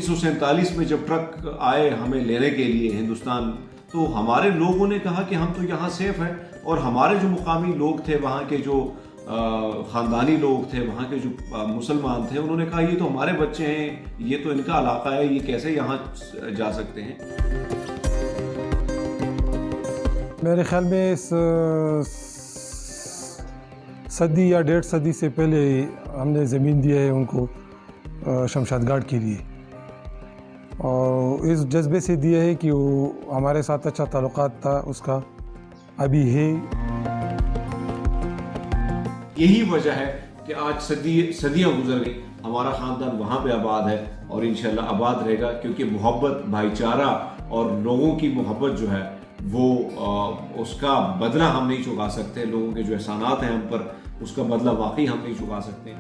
1947 میں جب ٹرک آئے ہمیں لینے کے لیے ہندوستان، تو ہمارے لوگوں نے کہا کہ ہم تو یہاں سیف ہیں، اور ہمارے جو مقامی لوگ تھے، وہاں کے جو خاندانی لوگ تھے، وہاں کے جو مسلمان تھے، انہوں نے کہا یہ تو ہمارے بچے ہیں، یہ تو ان کا علاقہ ہے، یہ کیسے یہاں جا سکتے ہیں۔ میرے خیال میں اس صدی یا 1.5 صدی سے پہلے ہم نے زمین دی ہے ان کو شمشاد گھاٹ کے لیے، اور اس جذبے سے دیا ہے کہ وہ ہمارے ساتھ اچھا تعلقات تھا اس کا، ابھی ہے۔ یہی وجہ ہے کہ آج صدیاں گزر گئی، ہمارا خاندان وہاں پہ آباد ہے اور انشاءاللہ آباد رہے گا، کیونکہ محبت، بھائی چارہ اور لوگوں کی محبت جو ہے وہ اس کا بدلہ ہم نہیں چکا سکتے، لوگوں کے جو احسانات ہیں ہم پر، اس کا بدلہ واقعی ہم نہیں چکا سکتے۔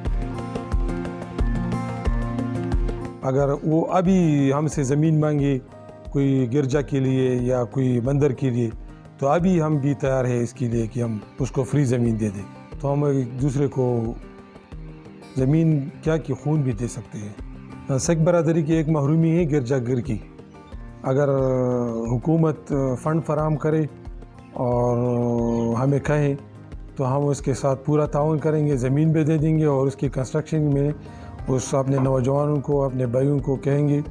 اگر وہ ابھی ہم سے زمین مانگے کوئی گرجا کے لیے یا کوئی مندر کے لیے، تو ابھی ہم بھی تیار ہیں اس کے لیے کہ ہم اس کو فری زمین دے دیں، تو ہم ایک دوسرے کو زمین کیا کہ خون بھی دے سکتے ہیں۔ سکھ برادری کی ایک محرومی ہے گرجا گھر کی، اگر حکومت فنڈ فراہم کرے اور ہمیں کہیں تو ہم اس کے ساتھ پورا تعاون کریں گے، زمین بھی دے دیں گے، اور اس کی کنسٹرکشن میں اس اپنے نوجوانوں کو، اپنے بھائیوں کو کہیں گے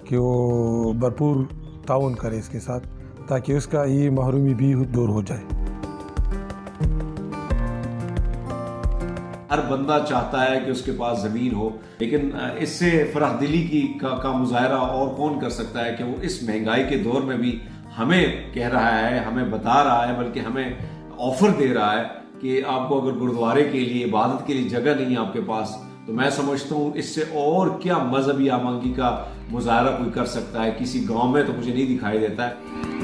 کہ وہ بھرپور تعاون کرے اس کے ساتھ، تاکہ اس کا یہ محرومی بھی دور ہو جائے۔ ہر بندہ چاہتا ہے کہ اس کے پاس زمین ہو، لیکن اس سے فرح دلی کا مظاہرہ اور کون کر سکتا ہے کہ وہ اس مہنگائی کے دور میں بھی ہمیں کہہ رہا ہے، ہمیں بتا رہا ہے، بلکہ ہمیں آفر دے رہا ہے کہ آپ کو اگر گردوارے کے لیے، عبادت کے لیے جگہ نہیں ہے آپ کے پاس، تو میں سمجھتا ہوں اس سے اور کیا مذہبی آمنگی کا مظاہرہ کوئی کر سکتا ہے۔ کسی گاؤں میں تو مجھے نہیں دکھائی دیتا ہے۔